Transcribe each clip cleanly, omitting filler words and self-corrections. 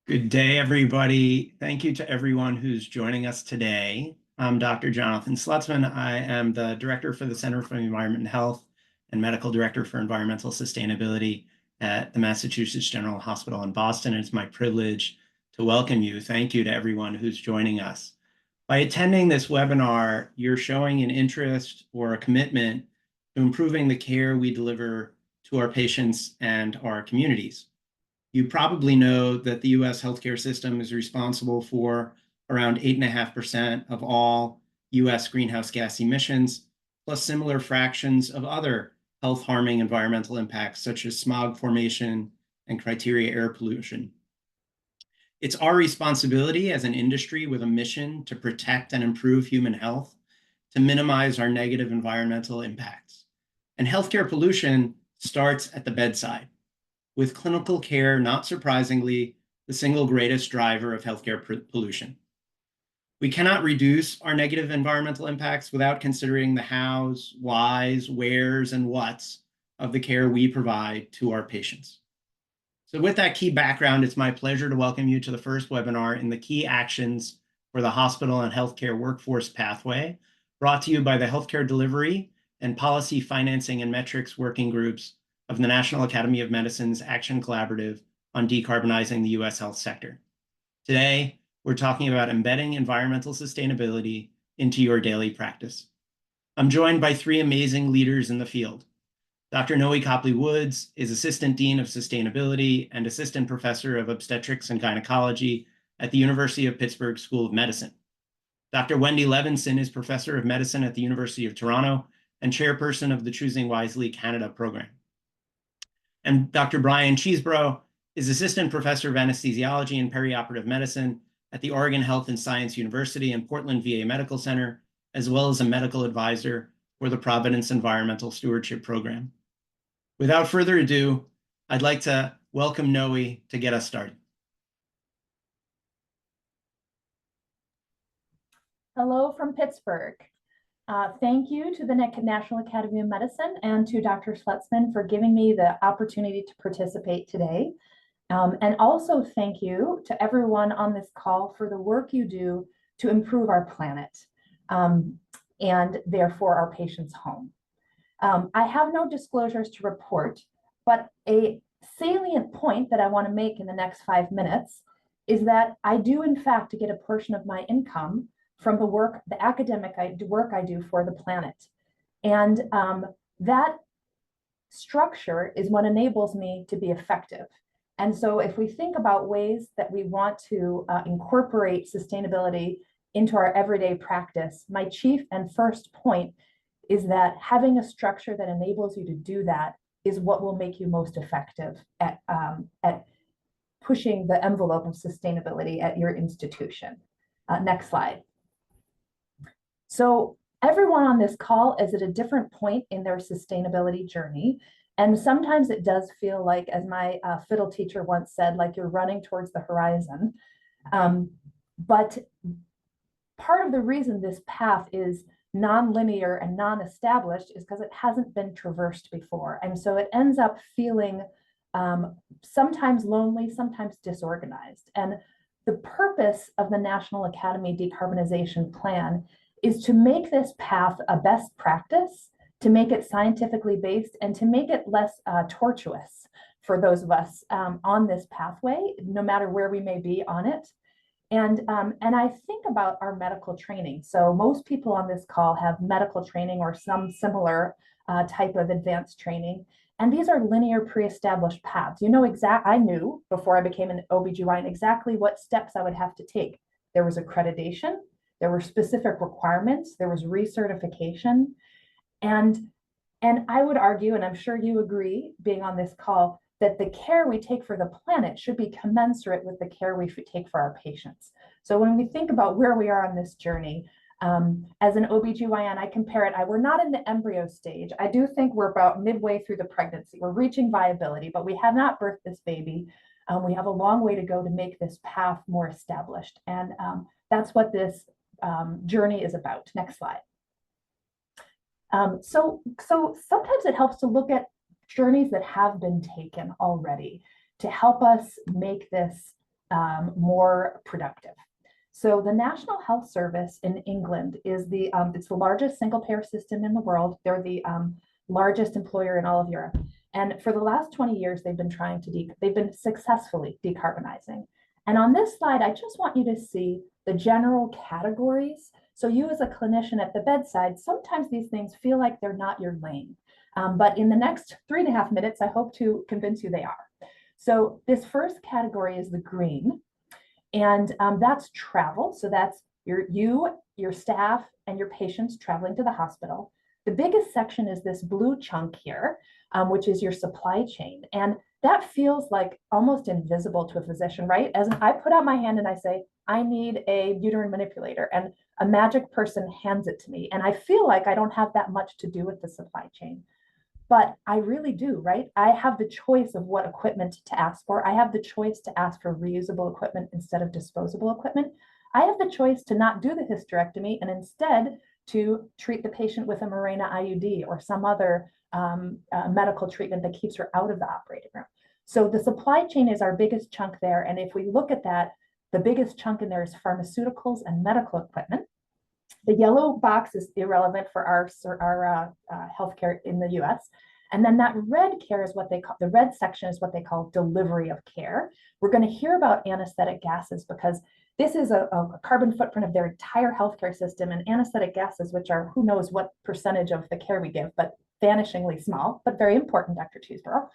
Good day, everybody. Thank you to everyone who's joining us today. I'm Dr. Jonathan Slutzman. I am the Director for the Center for Environment and Health and Medical Director for Environmental Sustainability at the Massachusetts General Hospital in Boston. It's my privilege to welcome you. Thank you to everyone who's joining us. By attending this webinar, you're showing an interest or a commitment to improving the care we deliver to our patients and our communities. You probably know that the US healthcare system is responsible for around 8.5% of all US greenhouse gas emissions, plus similar fractions of other health-harming environmental impacts, such as smog formation and criteria air pollution. It's our responsibility as an industry with a mission to protect and improve human health, to minimize our negative environmental impacts. And healthcare pollution starts at the bedside, with clinical care, not surprisingly, the single greatest driver of healthcare pollution. We cannot reduce our negative environmental impacts without considering the hows, whys, wheres, and whats of the care we provide to our patients. So with that key background, it's my pleasure to welcome you to the first webinar in the Key Actions for the Hospital and Healthcare Workforce Pathway, brought to you by the Healthcare Delivery and Policy Financing and Metrics Working Groups of the National Academy of Medicine's Action Collaborative on Decarbonizing the US Health Sector. Today, we're talking about embedding environmental sustainability into your daily practice. I'm joined by three amazing leaders in the field. Dr. Noe Copley-Woods is Assistant Dean of Sustainability and Assistant Professor of Obstetrics and Gynecology at the University of Pittsburgh School of Medicine. Dr. Wendy Levinson is Professor of Medicine at the University of Toronto and Chairperson of the Choosing Wisely Canada program. And Dr. Brian Chesebro is Assistant Professor of Anesthesiology and Perioperative Medicine at the Oregon Health and Science University and Portland VA Medical Center, as well as a medical advisor for the Providence Environmental Stewardship Program. Without further ado, I'd like to welcome Noe to get us started. Hello from Pittsburgh. Thank you to the National Academy of Medicine and to Dr. Slutzman for giving me the opportunity to participate today. And also thank you to everyone on this call for the work you do to improve our planet and therefore our patients' home. I have no disclosures to report, but a salient point that I want to make in the next 5 minutes is that I do in fact get a portion of my income from the work, the academic work I do for the planet. And that structure is what enables me to be effective. And so if we think about ways that we want to incorporate sustainability into our everyday practice, my chief and first point is that having a structure that enables you to do that is what will make you most effective at pushing the envelope of sustainability at your institution. Next slide. So everyone on this call is at a different point in their sustainability journey. And sometimes it does feel like, as my fiddle teacher once said, like you're running towards the horizon. But part of the reason this path is non-linear and non-established is because it hasn't been traversed before. And so it ends up feeling sometimes lonely, sometimes disorganized. And the purpose of the National Academy Decarbonization Plan is to make this path a best practice, to make it scientifically based, and to make it less tortuous for those of us on this pathway, no matter where we may be on it. And I think about our medical training. So most people on this call have medical training or some similar type of advanced training. And these are linear pre-established paths. You know, I knew before I became an OBGYN exactly what steps I would have to take. There was accreditation, there were specific requirements, there was recertification. And I would argue, and I'm sure you agree, being on this call, that the care we take for the planet should be commensurate with the care we take for our patients. So when we think about where we are on this journey, as an OBGYN, I compare it, we're not in the embryo stage. I do think we're about midway through the pregnancy. We're reaching viability, but we have not birthed this baby. We have a long way to go to make this path more established. And that's what this journey is about. Next slide. So sometimes it helps to look at journeys that have been taken already to help us make this more productive. So the National Health Service in England is it's the largest single payer system in the world. They're the largest employer in all of Europe. And for the last 20 years, they've been successfully decarbonizing. And on this slide, I just want you to see the general categories. So you as a clinician at the bedside, sometimes these things feel like they're not your lane. But in the next 3.5 minutes, I hope to convince you they are. So this first category is the green, and that's travel. So that's your staff, and your patients traveling to the hospital. The biggest section is this blue chunk here, which is your supply chain. And that feels like almost invisible to a physician, right? As I put out my hand and I say, I need a uterine manipulator, and a magic person hands it to me. And I feel like I don't have that much to do with the supply chain. But I really do, right? I have the choice of what equipment to ask for. I have the choice to ask for reusable equipment instead of disposable equipment. I have the choice to not do the hysterectomy and instead to treat the patient with a Mirena IUD or some other medical treatment that keeps her out of the operating room. So the supply chain is our biggest chunk there. And if we look at that, the biggest chunk in there is pharmaceuticals and medical equipment. The yellow box is irrelevant for our healthcare in the US. And then that red care is what they call, the red section is what they call delivery of care. We're going to hear about anesthetic gases because this is a carbon footprint of their entire healthcare system, and anesthetic gases, which are who knows what percentage of the care we give, but vanishingly small, but very important, Dr. Chesebro.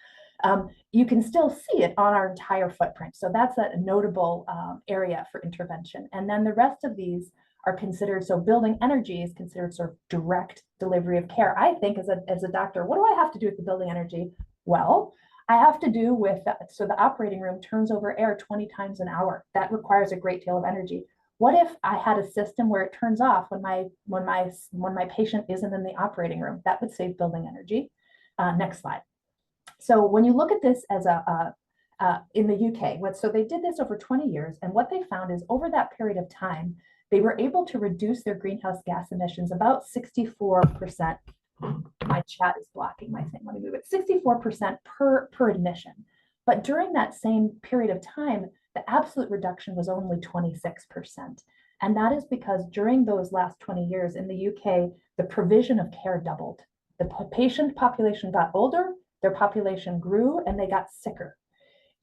You can still see it on our entire footprint. So that's a notable area for intervention. And then the rest of these are considered, so building energy is considered sort of direct delivery of care. I think as a doctor, what do I have to do with the building energy? Well, I have to do with, so the operating room turns over air 20 times an hour. That requires a great deal of energy. What if I had a system where it turns off when my patient isn't in the operating room? That would save building energy. Next slide. So when you look at this as in the UK, so they did this over 20 years, and what they found is over that period of time, they were able to reduce their greenhouse gas emissions about 64%. My chat is blocking my thing. Let me move it. 64% per admission. But during that same period of time, the absolute reduction was only 26%. And that is because during those last 20 years in the UK, the provision of care doubled. The patient population got older, their population grew, and they got sicker.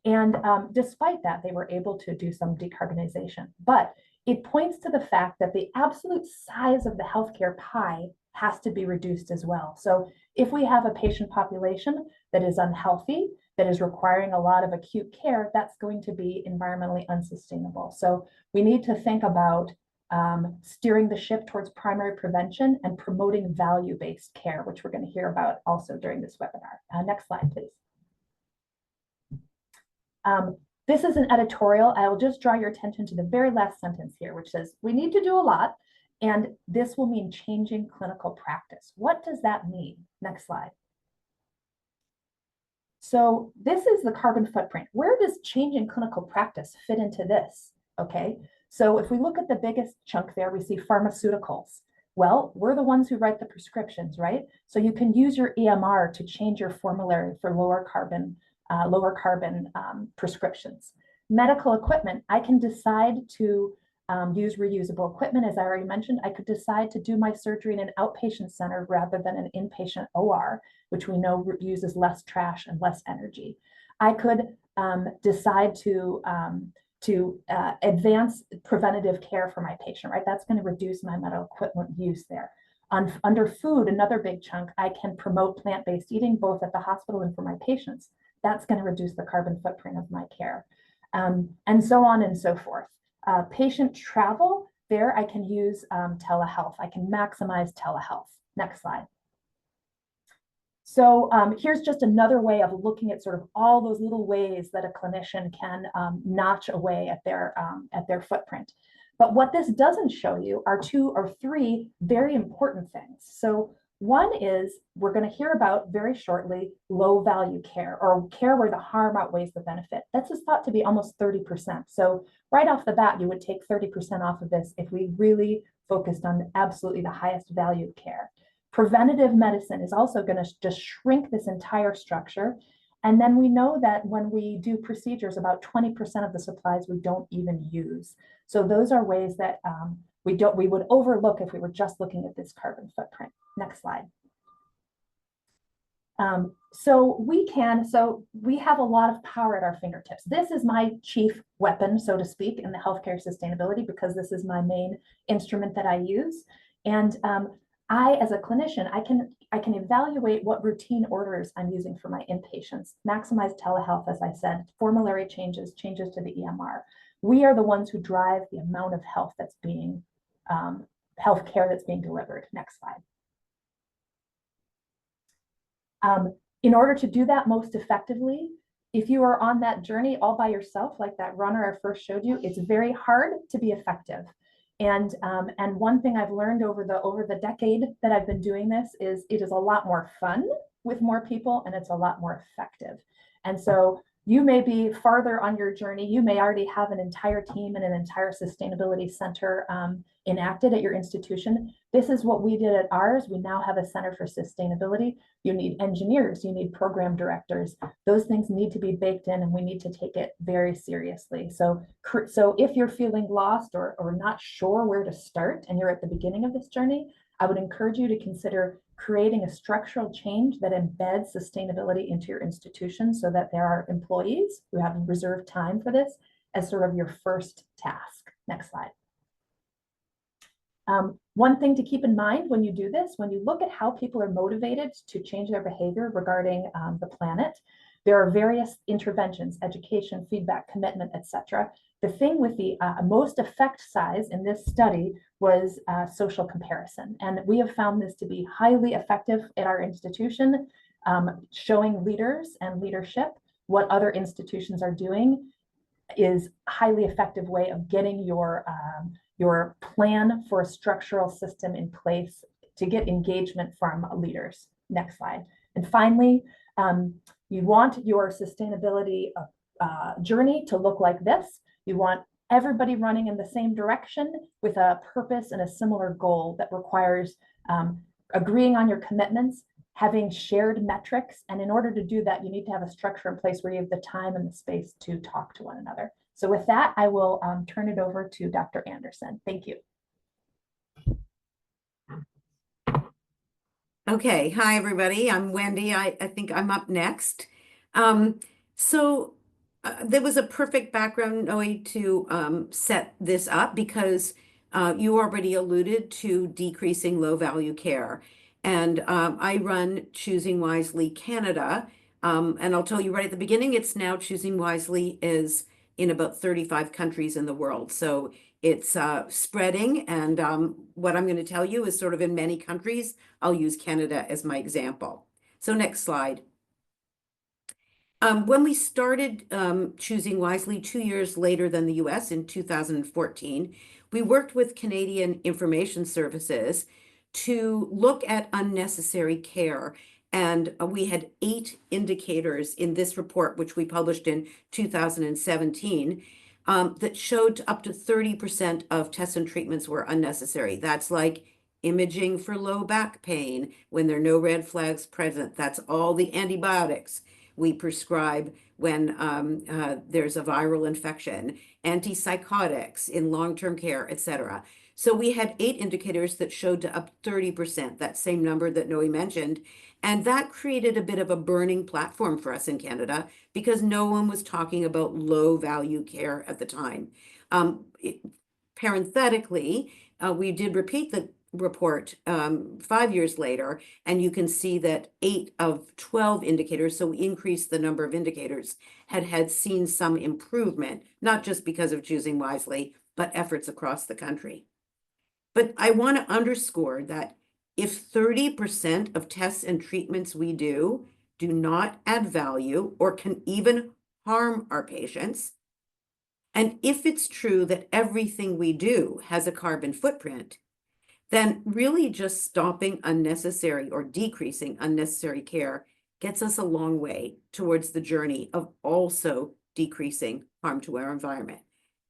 And despite that, they were able to do some decarbonization. But it points to the fact that the absolute size of the healthcare pie has to be reduced as well. So if we have a patient population that is unhealthy, that is requiring a lot of acute care, that's going to be environmentally unsustainable. So we need to think about steering the ship towards primary prevention and promoting value-based care, which we're going to hear about also during this webinar. Next slide, please. This is an editorial. I will just draw your attention to the very last sentence here, which says, we need to do a lot, and this will mean changing clinical practice. What does that mean? Next slide. So this is the carbon footprint. Where does changing clinical practice fit into this? Okay, so if we look at the biggest chunk there, we see pharmaceuticals. Well, we're the ones who write the prescriptions, right? So you can use your EMR to change your formulary for lower carbon prescriptions. Medical equipment, I can decide to use reusable equipment. As I already mentioned, I could decide to do my surgery in an outpatient center rather than an inpatient OR, which we know uses less trash and less energy. I could decide to advance preventative care for my patient, right? That's going to reduce my medical equipment use there. Under food, another big chunk, I can promote plant-based eating both at the hospital and for my patients. That's going to reduce the carbon footprint of my care, and so on and so forth. Patient travel, there I can use telehealth. I can maximize telehealth. Next slide. So here's just another way of looking at sort of all those little ways that a clinician can notch away at their footprint. But what this doesn't show you are 2 or 3 very important things. So one is, we're going to hear about very shortly, low value care, or care where the harm outweighs the benefit. That's just thought to be almost 30%. So right off the bat, you would take 30% off of this if we really focused on absolutely the highest value care. Preventative medicine is also going to just shrink this entire structure. And then we know that when we do procedures, about 20% of the supplies we don't even use. So those are ways that we would overlook if we were just looking at this carbon footprint. Next slide. So we have a lot of power at our fingertips. This is my chief weapon, so to speak, in the healthcare sustainability, because this is my main instrument that I use. And I, as a clinician, I can evaluate what routine orders I'm using for my inpatients, maximize telehealth, as I said, formulary changes to the EMR. We are the ones who drive the amount of health that's being, healthcare that's being delivered. Next slide. In order to do that most effectively, if you are on that journey all by yourself, like that runner I first showed you, it's very hard to be effective. And one thing I've learned over the decade that I've been doing this is it is a lot more fun with more people, and it's a lot more effective. And so you may be farther on your journey. You may already have an entire team and an entire sustainability center enacted at your institution. This is what we did at ours. We now have a Center for Sustainability. You need engineers, you need program directors. Those things need to be baked in, and we need to take it very seriously. So if you're feeling lost or not sure where to start, and you're at the beginning of this journey, I would encourage you to consider creating a structural change that embeds sustainability into your institution, so that there are employees who have reserved time for this as sort of your first task. Next slide. One thing to keep in mind when you do this, when you look at how people are motivated to change their behavior regarding the planet, there are various interventions: education, feedback, commitment, etc. The thing with the most effect size in this study was social comparison. And we have found this to be highly effective at our institution, showing leaders and leadership what other institutions are doing is a highly effective way of getting your plan for a structural system in place to get engagement from leaders. Next slide. And finally, you want your sustainability journey to look like this. You want everybody running in the same direction with a purpose and a similar goal that requires agreeing on your commitments, having shared metrics. And in order to do that, you need to have a structure in place where you have the time and the space to talk to one another. So with that, I will turn it over to Dr. Anderson. Thank you. Okay, hi everybody. I'm Wendy. I think I'm up next. There was a perfect background, Noe, to set this up, because you already alluded to decreasing low value care. And I run Choosing Wisely Canada. And I'll tell you right at the beginning, it's now Choosing Wisely is in about 35 countries in the world. So it's spreading. And what I'm going to tell you is sort of in many countries. I'll use Canada as my example. So next slide. When we started Choosing Wisely 2 years later than the US in 2014, we worked with Canadian Information Services to look at unnecessary care. And we had 8 indicators in this report, which we published in 2017, that showed up to 30% of tests and treatments were unnecessary. That's like imaging for low back pain when there are no red flags present. That's all the antibiotics we prescribe when there's a viral infection, antipsychotics in long-term care, etc. So we had 8 indicators that showed to up 30%, that same number that Noe mentioned. And that created a bit of a burning platform for us in Canada, because no one was talking about low value care at the time. Parenthetically, we did repeat the report 5 years later, and you can see that 8 of 12 indicators, so we increased the number of indicators, had seen some improvement, not just because of Choosing Wisely, but efforts across the country. But I want to underscore that if 30% of tests and treatments we do not add value or can even harm our patients, and if it's true that everything we do has a carbon footprint, then really just stopping unnecessary or decreasing unnecessary care gets us a long way towards the journey of also decreasing harm to our environment.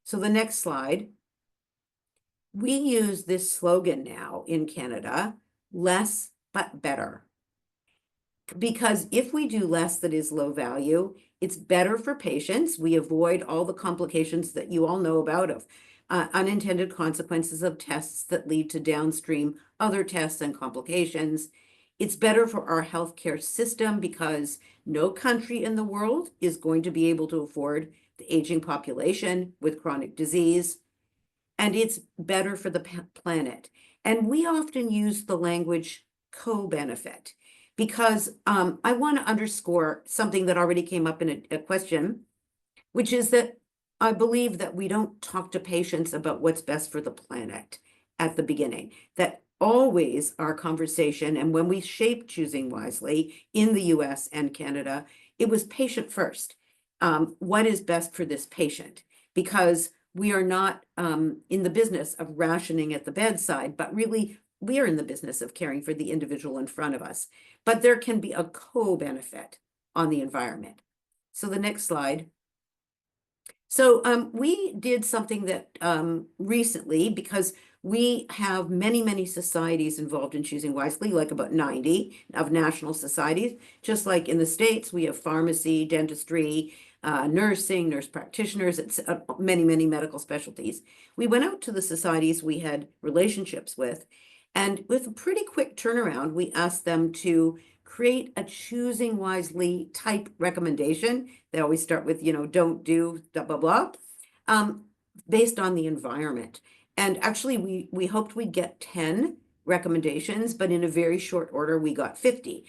So the next slide. We use this slogan now in Canada, less but better. because if we do less that is low value, it's better for patients. We avoid all the complications that you all know about of unintended consequences of tests that lead to downstream other tests and complications. It's better for our healthcare system because no country in the world is going to be able to afford the aging population with chronic disease. And it's better for the planet. And we often use the language co-benefit because I want to underscore something that already came up in a question, which is that I believe that we don't talk to patients about what's best for the planet at the beginning, that always our conversation, and when we shaped Choosing Wisely in the US and Canada, it was patient first. What is best for this patient? Because we are not in the business of rationing at the bedside, but really we are in the business of caring for the individual in front of us. But there can be a co-benefit on the environment. So the next slide. So we did something that recently, because we have many, many societies involved in Choosing Wisely, like about 90 of national societies. Just like in the States, we have pharmacy, dentistry, nursing, nurse practitioners, it's many, many medical specialties. We went out to the societies we had relationships with, and with a pretty quick turnaround, we asked them to create a Choosing Wisely type recommendation. They always start with, don't do blah, blah, blah, based on the environment. And actually, we hoped we'd get 10 recommendations, but in a very short order, we got 50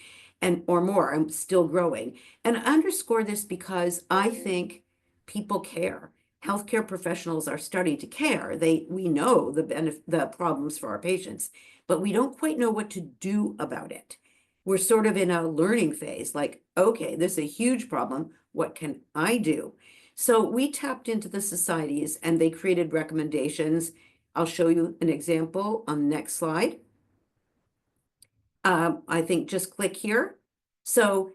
or more. I'm still growing. And I underscore this because I think people care. Healthcare professionals are starting to care. We know the problems for our patients, but we don't quite know what to do about it. We're sort of in a learning phase, like, okay, this is a huge problem. What can I do? So we tapped into the societies and they created recommendations. I'll show you an example on the next slide. I think just click here. So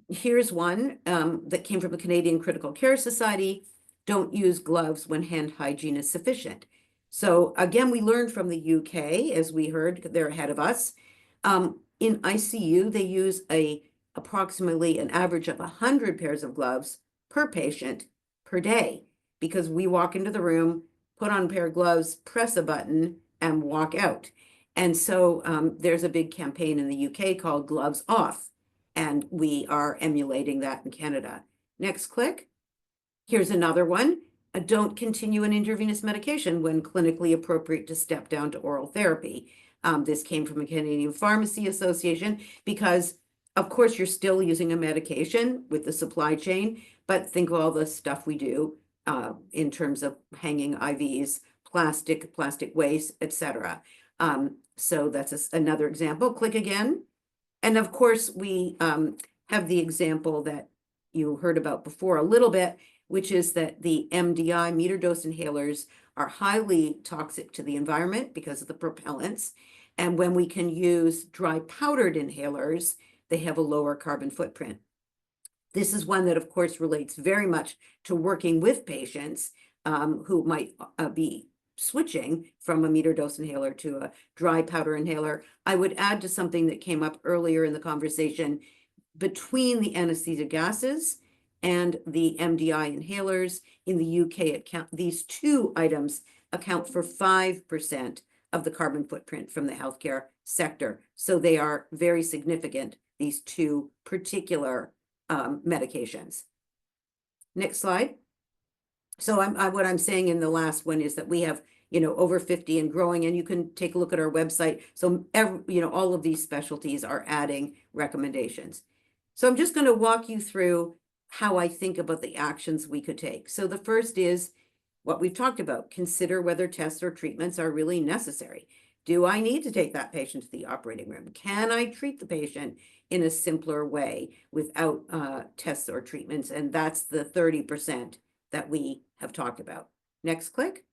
here's one that came from the Canadian Critical Care Society. Don't use gloves when hand hygiene is sufficient. So again, we learned from the UK, as we heard, they're ahead of us. In ICU, they use approximately an average of 100 pairs of gloves per patient per day, because we walk into the room, put on a pair of gloves, press a button, and walk out. And so there's a big campaign in the UK called Gloves Off, and we are emulating that in Canada. Next click. Here's another one. Don't continue an intravenous medication when clinically appropriate to step down to oral therapy. This came from a Canadian Pharmacy Association because, of course, you're still using a medication with the supply chain, but think of all the stuff we do in terms of hanging IVs, plastic waste, etc. So that's another example. Click again. And of course, we have the example that you heard about before a little bit, which is that the MDI, meter dose inhalers, are highly toxic to the environment because of the propellants. And when we can use dry powdered inhalers, they have a lower carbon footprint. This is one that, of course, relates very much to working with patients who might be switching from a meter dose inhaler to a dry powder inhaler. I would add to something that came up earlier in the conversation. Between the anesthesia gases and the MDI inhalers in the UK, these two items account for 5% of the carbon footprint from the healthcare sector. So they are very significant, these two particular medications. Next slide. So what I'm saying in the last one is that we have, over 50 and growing, and you can take a look at our website. So all of these specialties are adding recommendations. So I'm just going to walk you through how I think about the actions we could take. So the first is what we've talked about. Consider whether tests or treatments are really necessary. Do I need to take that patient to the operating room? Can I treat the patient in a simpler way without tests or treatments? And that's the 30% that we have talked about. Next click.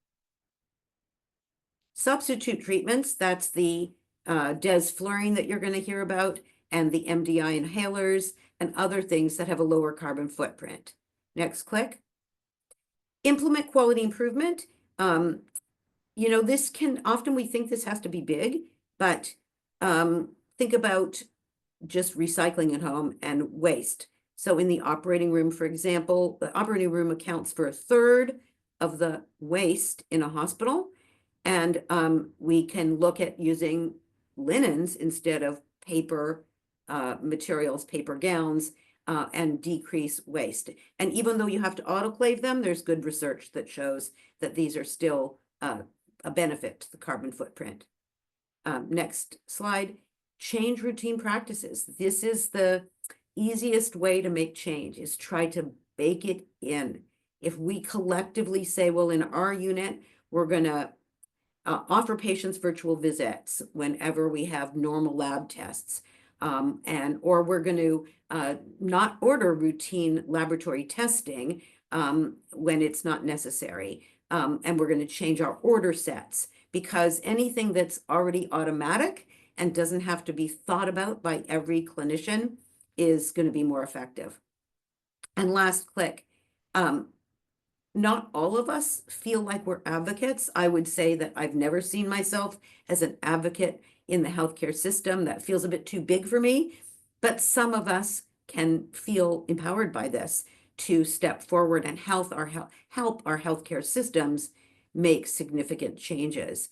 Substitute treatments, that's the desflurane that you're going to hear about, and the MDI inhalers and other things that have a lower carbon footprint. Next click. Implement quality improvement. This can often, we think this has to be big, but think about just recycling at home and waste. So in the operating room, for example, the operating room accounts for 1/3 of the waste in a hospital. And we can look at using linens instead of paper materials, paper gowns, and decrease waste. And even though you have to autoclave them, there's good research that shows that these are still a benefit to the carbon footprint. Next slide. Change routine practices. This is the easiest way to make change, is try to bake it in. If we collectively say, well, in our unit, we're going to offer patients virtual visits whenever we have normal lab tests, or we're going to not order routine laboratory testing when it's not necessary, and we're going to change our order sets, because anything that's already automatic and doesn't have to be thought about by every clinician is going to be more effective. And last click. Not all of us feel like we're advocates. I would say that I've never seen myself as an advocate in the healthcare system. That feels a bit too big for me, but some of us can feel empowered by this to step forward and help our healthcare systems make significant changes,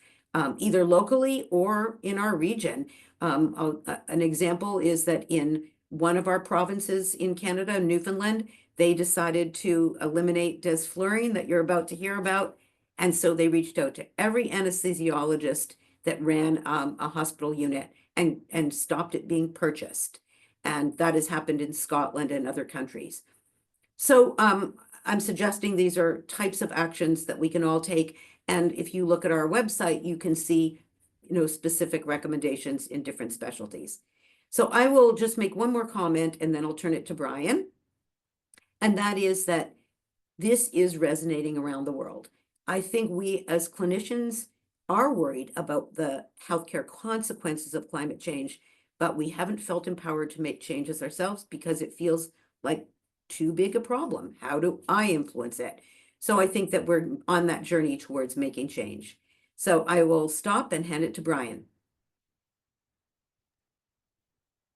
either locally or in our region. An example is that in one of our provinces in Canada, Newfoundland, they decided to eliminate desflurane that you're about to hear about. And so they reached out to every anesthesiologist that ran a hospital unit and stopped it being purchased. And that has happened in Scotland and other countries. So I'm suggesting these are types of actions that we can all take. And if you look at our website, you can see, specific recommendations in different specialties. So I will just make one more comment and then I'll turn it to Brian. And that is that this is resonating around the world. I think we as clinicians are worried about the healthcare consequences of climate change, but we haven't felt empowered to make changes ourselves because it feels like too big a problem. How do I influence it? So I think that we're on that journey towards making change. So I will stop and hand it to Brian.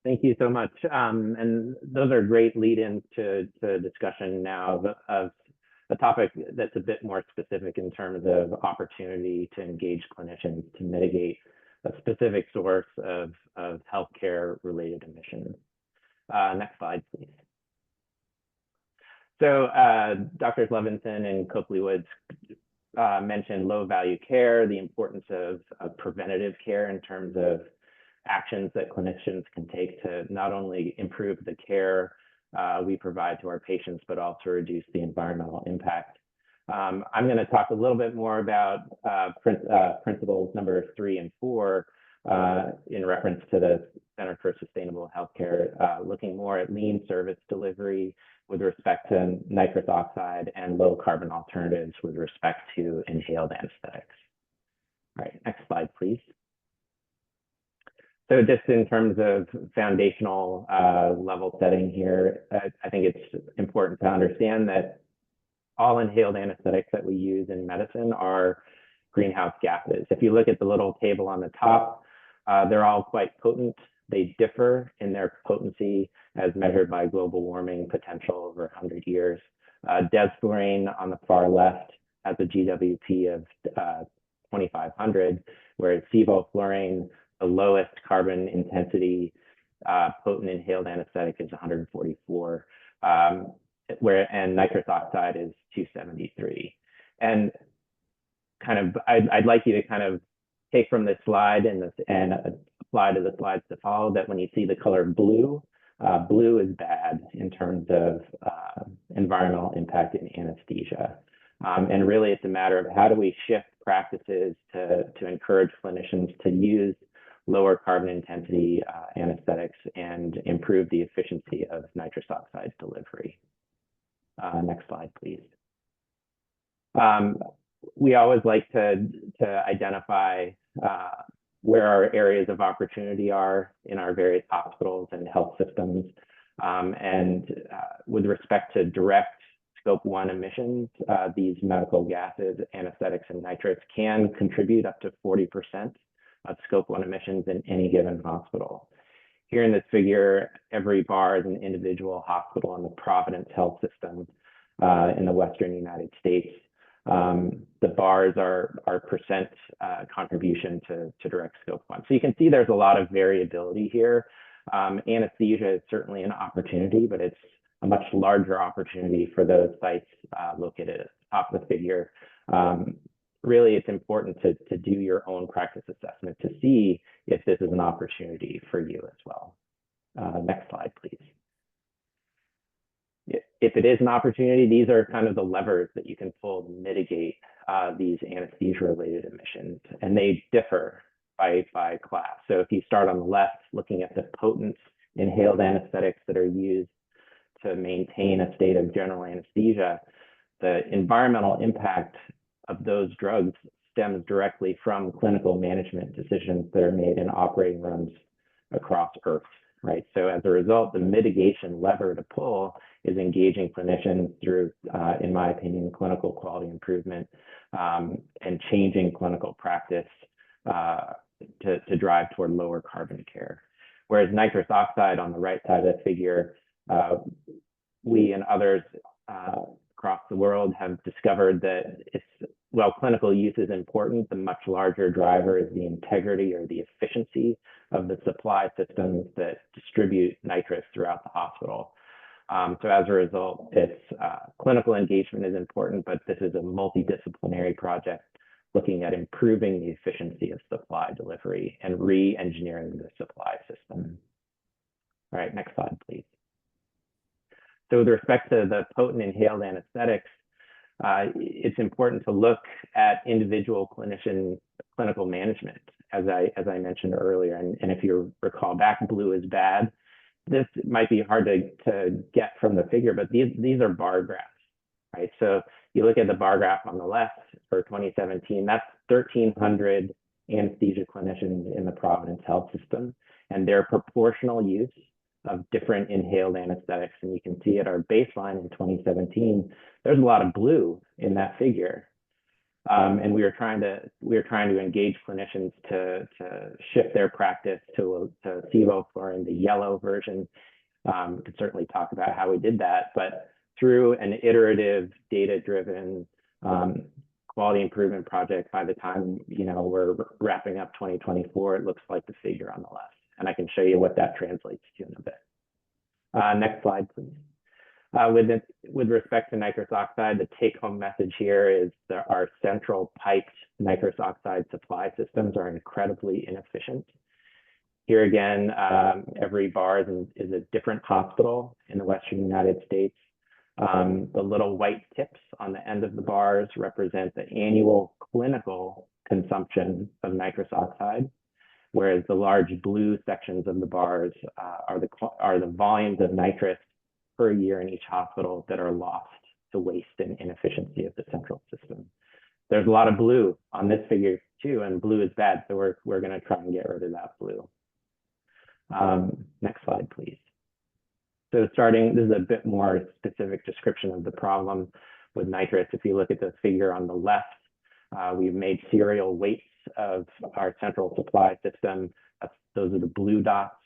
Thank you so much. And those are great lead-ins to discussion now of a topic that's a bit more specific in terms of opportunity to engage clinicians to mitigate a specific source of healthcare-related emissions. Next slide, please. So Drs. Levinson and Copley-Woods mentioned low-value care, the importance of preventative care in terms of actions that clinicians can take to not only improve the care we provide to our patients, but also reduce the environmental impact. I'm going to talk a little bit more about principles number 3 and 4 in reference to the Center for Sustainable Healthcare, looking more at lean service delivery with respect to nitrous oxide and low carbon alternatives with respect to inhaled anesthetics. All right, next slide, please. So just in terms of foundational level setting here, I think it's important to understand that all inhaled anesthetics that we use in medicine are greenhouse gases. If you look at the little table on the top, they're all quite potent. They differ in their potency as measured by global warming potential over 100 years. Desflurane on the far left has a GWP of 2,500, whereas sevoflurane, the lowest carbon intensity potent inhaled anesthetic, is 144, and nitrous oxide is 273. And I'd like you to kind of take from this slide and apply to the slides to follow that when you see the color blue, blue is bad in terms of environmental impact in anesthesia. And really it's a matter of how do we shift practices to encourage clinicians to use lower carbon intensity anesthetics and improve the efficiency of nitrous oxide delivery. Next slide, please. We always like to identify where our areas of opportunity are in our various hospitals and health systems. With respect to direct Scope 1 emissions, these medical gases, anesthetics, and nitrates can contribute up to 40% of Scope 1 emissions in any given hospital. Here in this figure, every bar is an individual hospital in the Providence Health System in the Western United States. The bars are percent contribution to direct scope 1. So you can see there's a lot of variability here. Anesthesia is certainly an opportunity, but it's a much larger opportunity for those sites located at the top of the figure. Really, it's important to do your own practice assessment to see if this is an opportunity for you as well. Next slide, please. If it is an opportunity, these are kind of the levers that you can pull to mitigate these anesthesia-related emissions, and they differ by class. So if you start on the left, looking at the potent inhaled anesthetics that are used to maintain a state of general anesthesia, the environmental impact of those drugs stems directly from clinical management decisions that are made in operating rooms across Earth, right? So as a result, the mitigation lever to pull is engaging clinicians through, in my opinion, clinical quality improvement and changing clinical practice to drive toward lower carbon care. Whereas nitrous oxide on the right side of the figure, we and others across the world have discovered that while clinical use is important, the much larger driver is the integrity or the efficiency of the supply systems that distribute nitrous throughout the hospital. So as a result, clinical engagement is important, but this is a multidisciplinary project looking at improving the efficiency of supply delivery and re-engineering the supply system. All right, next slide, please. So with respect to the potent inhaled anesthetics, it's important to look at individual clinical management, as I mentioned earlier. And if you recall back, blue is bad. This might be hard to get from the figure, but these are bar graphs, right? So you look at the bar graph on the left for 2017, that's 1,300 anesthesia clinicians in the Providence Health System and their proportional use of different inhaled anesthetics. And you can see at our baseline in 2017, there's a lot of blue in that figure. And we were trying to engage clinicians to shift their practice to sevoflurane, the yellow version. We could certainly talk about how we did that, but through an iterative, data-driven quality improvement project, by the time we're wrapping up 2024, it looks like the figure on the left. And I can show you what that translates to in a bit. Next slide, please. With respect to nitrous oxide, the take-home message here is that our central piped nitrous oxide supply systems are incredibly inefficient. Here again, every bar is a different hospital in the Western United States. The little white tips on the end of the bars represent the annual clinical consumption of nitrous oxide, whereas the large blue sections of the bars are the volumes of nitrous per year in each hospital that are lost to waste and inefficiency of the central system. There's a lot of blue on this figure too, and blue is bad, so we're going to try and get rid of that blue. Next slide, please. So this is a bit more specific description of the problem with nitrous. If you look at the figure on the left, we've made serial weights of our central supply system. Those are the blue dots,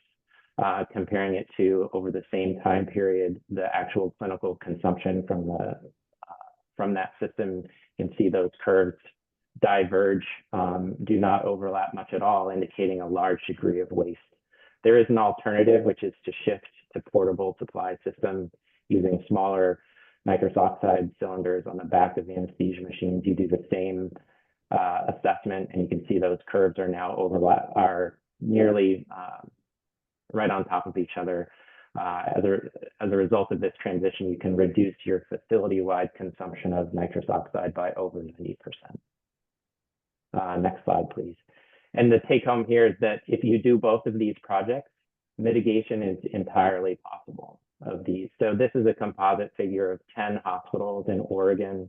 comparing it to over the same time period, the actual clinical consumption from that system. You can see those curves diverge, do not overlap much at all, indicating a large degree of waste. There is an alternative, which is to shift to portable supply systems using smaller nitrous oxide cylinders on the back of the anesthesia machines. You do the same assessment, and you can see those curves are now are nearly right on top of each other. As a result of this transition, you can reduce your facility-wide consumption of nitrous oxide by over 90%. Next slide, please. And the take home here is that if you do both of these projects, mitigation is entirely possible of these. So this is a composite figure of 10 hospitals in Oregon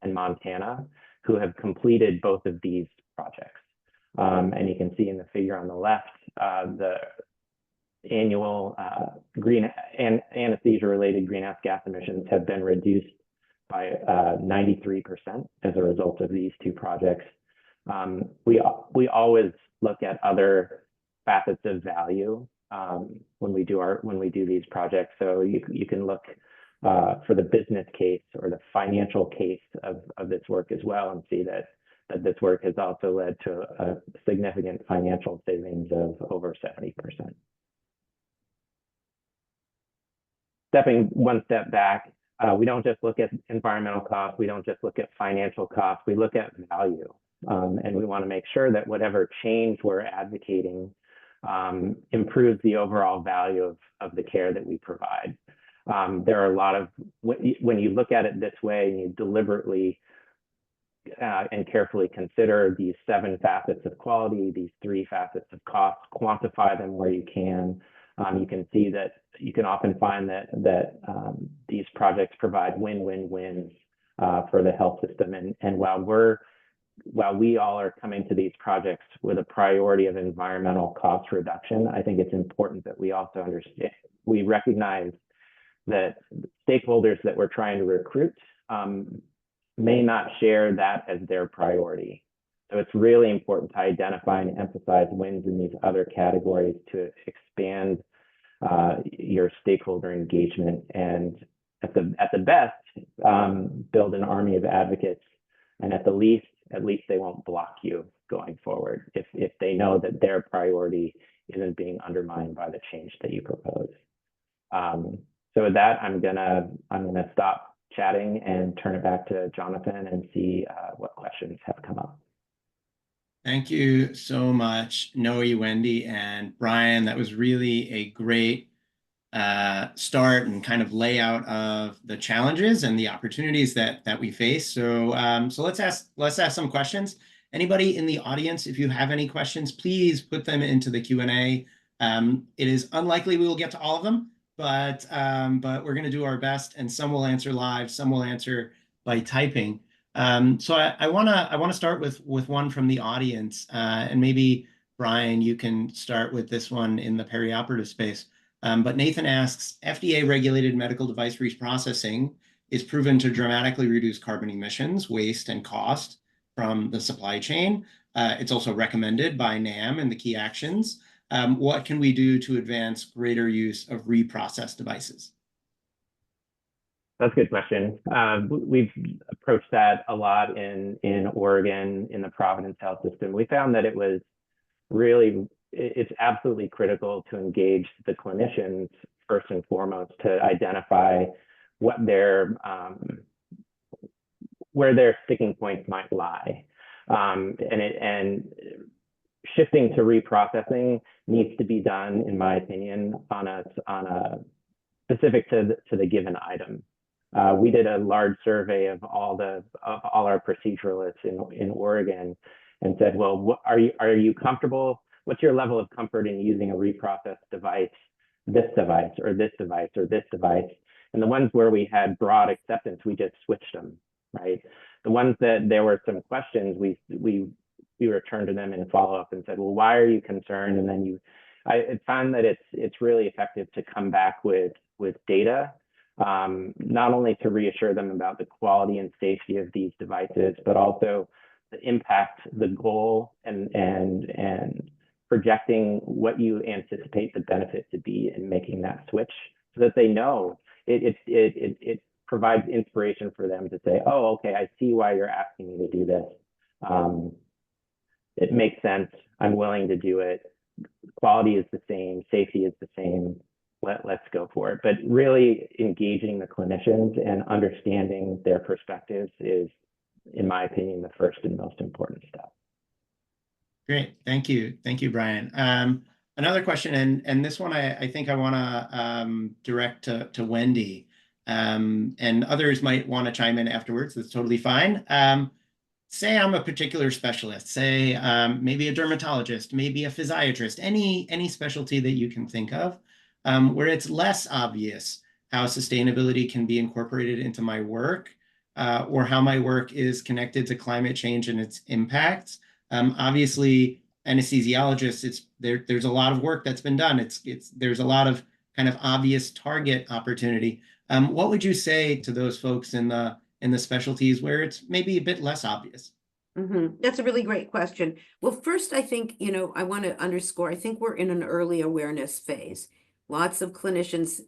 and Montana who have completed both of these projects. And you can see in the figure on the left, the annual anesthesia-related greenhouse gas emissions have been reduced by 93% as a result of these two projects. We always look at other facets of value when we do these projects. So you can look for the business case or the financial case of this work as well, and see that this work has also led to a significant financial savings of over 70%. Stepping one step back, we don't just look at environmental costs, we don't just look at financial costs, we look at value. And we want to make sure that whatever change we're advocating improves the overall value of the care that we provide. There are a lot of, when you look at it this way and you deliberately and carefully consider these 7 facets of quality, these 3 facets of cost, quantify them where you can see that you can often find that these projects provide win-win-wins for the health system. And while we all are coming to these projects with a priority of environmental cost reduction, I think it's important that we also understand, we recognize that stakeholders that we're trying to recruit may not share that as their priority. So it's really important to identify and emphasize wins in these other categories to expand your stakeholder engagement, and at the best, build an army of advocates, and at least they won't block you going forward if they know that their priority isn't being undermined by the change that you propose. So with that, I'm gonna stop chatting and turn it back to Jonathan and see what questions have come up. Thank you so much, Noe, Wendy, and Brian. That was really a great start and kind of layout of the challenges and the opportunities that we face. So let's ask some questions. Anybody in the audience, if you have any questions, please put them into the Q&A. It is unlikely we will get to all of them, but we're going to do our best, and some will answer live, some will answer by typing. So I want to start with one from the audience, and maybe Brian, you can start with this one in the perioperative space. But Nathan asks, FDA-regulated medical device reprocessing is proven to dramatically reduce carbon emissions, waste, and cost from the supply chain. It's also recommended by NAM in the key actions. What can we do to advance greater use of reprocessed devices? That's a good question. We've approached that a lot in Oregon, in the Providence Health System. We found that it's absolutely critical to engage the clinicians first and foremost to identify what where their sticking points might lie. And shifting to reprocessing needs to be done, in my opinion, on a specific to the given item. We did a large survey of all our proceduralists in Oregon and said, well, are you comfortable? What's your level of comfort in using a reprocessed device, this device, or this device, or this device? And the ones where we had broad acceptance, we just switched them, right? The ones that there were some questions, we returned to them in follow-up and said, well, why are you concerned? And then I found that it's really effective to come back with data, not only to reassure them about the quality and safety of these devices, but also the impact, the goal, and projecting what you anticipate the benefit to be in making that switch, so that they know it provides inspiration for them to say, oh, okay, I see why you're asking me to do this. It makes sense. I'm willing to do it. Quality is the same. Safety is the same. Let's go for it. But really engaging the clinicians and understanding their perspectives is, in my opinion, the first and most important step. Great. Thank you. Thank you, Brian. Another question, and this one I think I want to direct to Wendy, and others might want to chime in afterwards. That's totally fine. Say I'm a particular specialist, say maybe a dermatologist, maybe a physiatrist, any specialty that you can think of, where it's less obvious how sustainability can be incorporated into my work, or how my work is connected to climate change and its impacts. Obviously, anesthesiologists, there's a lot of work that's been done. There's a lot of kind of obvious target opportunity. What would you say to those folks in the specialties where it's maybe a bit less obvious? That's a really great question. Well, first, I think, I want to underscore, I think we're in an early awareness phase. Lots of clinicians,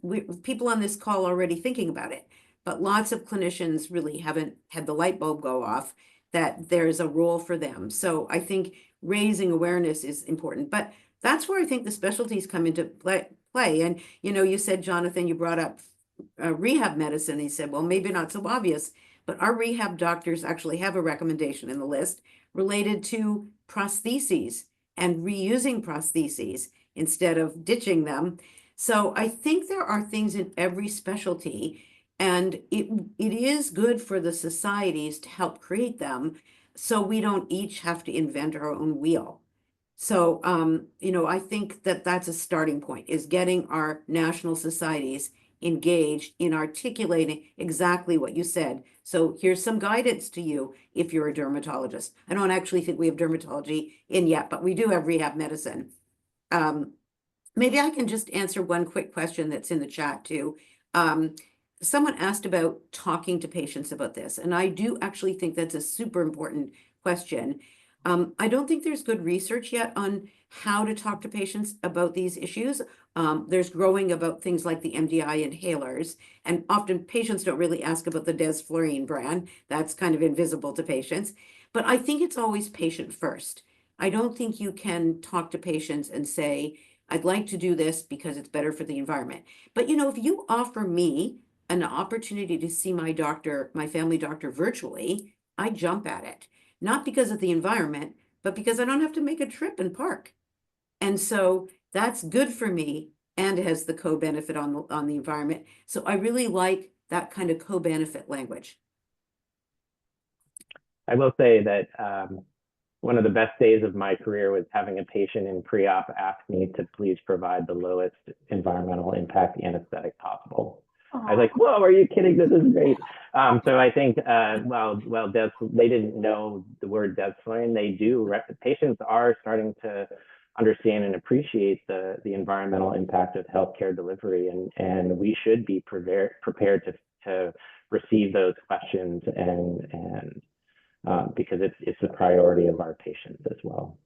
people on this call already thinking about it, but lots of clinicians really haven't had the light bulb go off that there's a role for them. So I think raising awareness is important, but that's where I think the specialties come into play. And, you said, Jonathan, you brought up rehab medicine. He said, well, maybe not so obvious, but our rehab doctors actually have a recommendation in the list related to prostheses and reusing prostheses instead of ditching them. So I think there are things in every specialty, and it is good for the societies to help create them so we don't each have to invent our own wheel. So, I think that that's a starting point, is getting our national societies engaged in articulating exactly what you said. So here's some guidance to you if you're a dermatologist. I don't actually think we have dermatology in yet, but we do have rehab medicine. Maybe I can just answer one quick question that's in the chat too. Someone asked about talking to patients about this, and I do actually think that's a super important question. I don't think there's good research yet on how to talk to patients about these issues. There's growing about things like the MDI inhalers, and often patients don't really ask about the desflurane brand. That's kind of invisible to patients. But I think it's always patient first. I don't think you can talk to patients and say, I'd like to do this because it's better for the environment. But if you offer me an opportunity to see my doctor, my family doctor virtually, I jump at it. Not because of the environment, but because I don't have to make a trip and park. And so that's good for me, and it has the co-benefit on the environment. So I really like that kind of co-benefit language. I will say that one of the best days of my career was having a patient in pre-op ask me to please provide the lowest environmental impact anesthetic possible. I was like, whoa, are you kidding? This is great. So I think, they didn't know the word desflurane. They do. Patients are starting to understand and appreciate the environmental impact of healthcare delivery, and we should be prepared to receive those questions, and because it's a priority of our patients as well.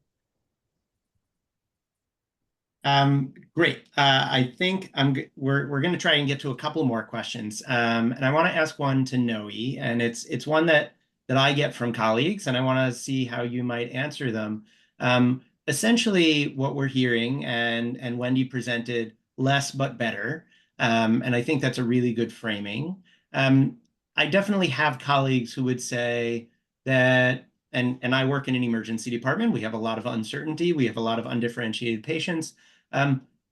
Great. I think we're going to try and get to a couple more questions. And I want to ask one to Noe, and it's one that I get from colleagues, and I want to see how you might answer them. Essentially, what we're hearing, and Wendy presented, less but better. And I think that's a really good framing. I definitely have colleagues who would say that, and I work in an emergency department. We have a lot of uncertainty. We have a lot of undifferentiated patients.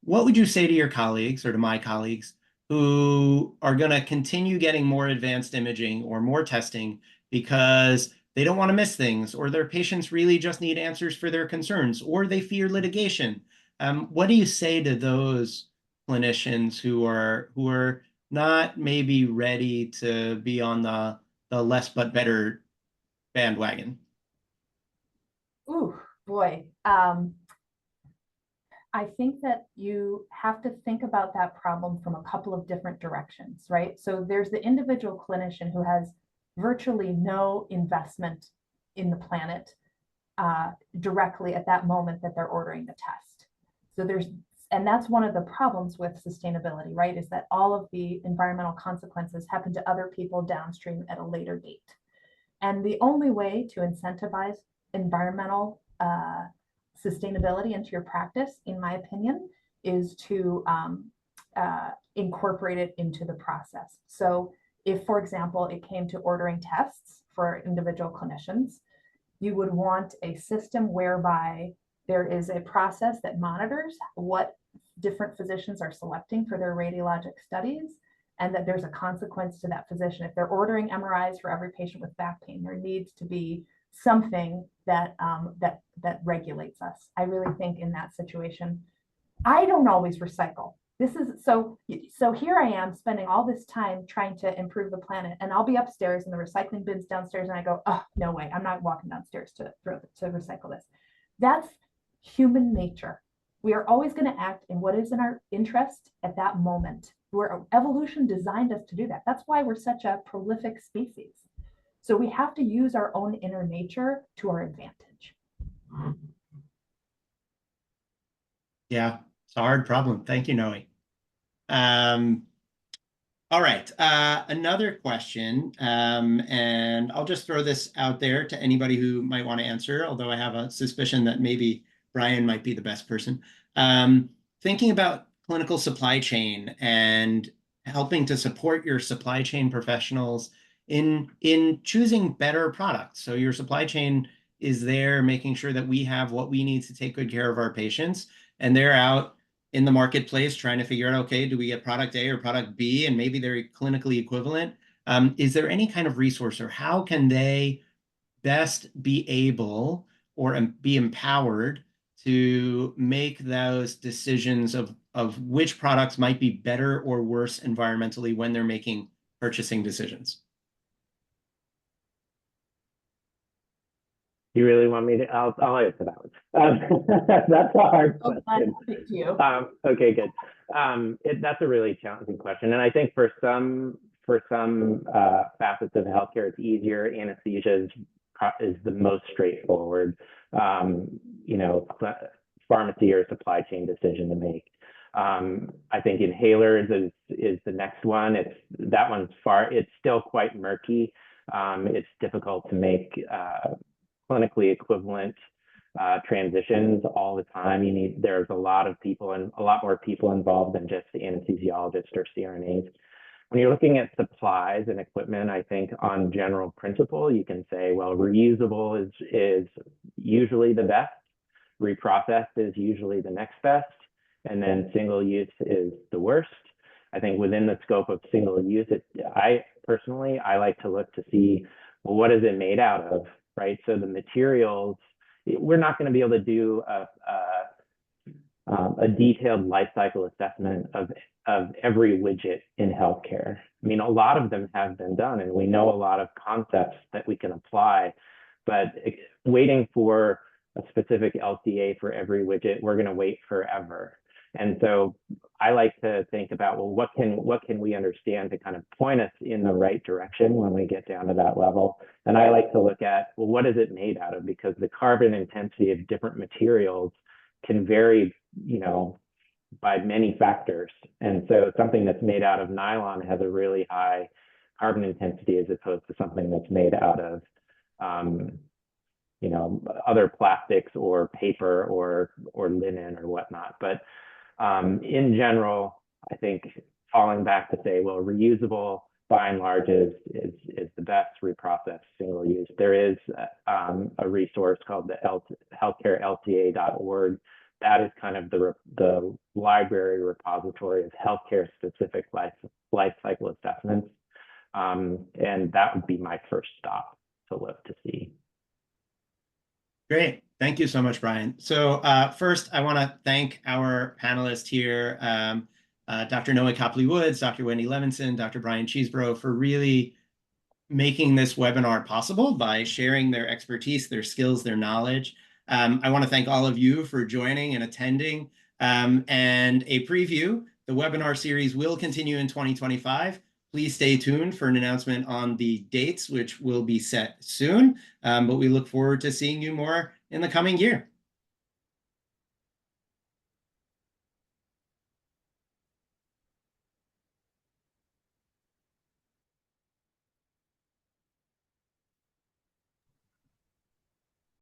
What would you say to your colleagues, or to my colleagues, who are going to continue getting more advanced imaging or more testing because they don't want to miss things, or their patients really just need answers for their concerns, or they fear litigation? What do you say to those clinicians who are not maybe ready to be on the less but better bandwagon? Ooh, boy. I think that you have to think about that problem from a couple of different directions, right? So there's the individual clinician who has virtually no investment in the planet directly at that moment that they're ordering the test. So and that's one of the problems with sustainability, right? Is that all of the environmental consequences happen to other people downstream at a later date. And the only way to incentivize environmental sustainability into your practice, in my opinion, is to incorporate it into the process. So if, for example, it came to ordering tests for individual clinicians, you would want a system whereby there is a process that monitors what different physicians are selecting for their radiologic studies, and that there's a consequence to that physician. If they're ordering MRIs for every patient with back pain, there needs to be something that that regulates us. I really think in that situation, I don't always recycle. This is so here I am spending all this time trying to improve the planet, and I'll be upstairs in the recycling bins downstairs, and I go, oh, no way, I'm not walking downstairs to recycle this. That's human nature. We are always going to act in what is in our interest at that moment. Where evolution designed us to do that. That's why we're such a prolific species. So we have to use our own inner nature to our advantage. Yeah, it's a hard problem. Thank you, Noe. All right, another question, and I'll just throw this out there to anybody who might want to answer, although I have a suspicion that maybe Brian might be the best person. Thinking about clinical supply chain and helping to support your supply chain professionals in choosing better products. So your supply chain is there making sure that we have what we need to take good care of our patients, and they're out in the marketplace trying to figure out, okay, do we get product A or product B, and maybe they're clinically equivalent. Is there any kind of resource, or how can they best be able or be empowered to make those decisions of which products might be better or worse environmentally when they're making purchasing decisions? You really want me to? I'll answer that one. That's a hard question. Thank you. Okay, good. That's a really challenging question, and I think for some facets of healthcare, it's easier. Anesthesia is the most straightforward, pharmacy or supply chain decision to make. I think inhalers is the next one. It's still quite murky. It's difficult to make clinically equivalent transitions all the time. There's a lot of people and a lot more people involved than just the anesthesiologist or CRNAs. When you're looking at supplies and equipment, I think on general principle, you can say, well, reusable is usually the best, reprocessed is usually the next best, and then single use is the worst. I think within the scope of single use, I personally like to look to see, well, what is it made out of? Right, so the materials, we're not going to be able to do a detailed life cycle assessment of every widget in healthcare. I mean, a lot of them have been done, and we know a lot of concepts that we can apply, but waiting for a specific LCA for every widget, we're going to wait forever. And so I like to think about, well, what can we understand to kind of point us in the right direction when we get down to that level? And I like to look at, well, what is it made out of? Because the carbon intensity of different materials can vary, by many factors. And so something that's made out of nylon has a really high carbon intensity as opposed to something that's made out of, other plastics or paper or linen or whatnot. But in general, I think falling back to say, well, reusable by and large is the best, reprocessed single use. There is a resource called the healthcarelta.org. That is kind of the library repository of healthcare specific life cycle assessments. And that would be my first stop to look to see. Great. Thank you so much, Brian. So first, I want to thank our panelists here, Dr. Noe Copley-Woods, Dr. Wendy Levinson, Dr. Brian Chesebro, for really making this webinar possible by sharing their expertise, their skills, their knowledge. I want to thank all of you for joining and attending. And a preview, the webinar series will continue in 2025. Please stay tuned for an announcement on the dates, which will be set soon. But we look forward to seeing you more in the coming year.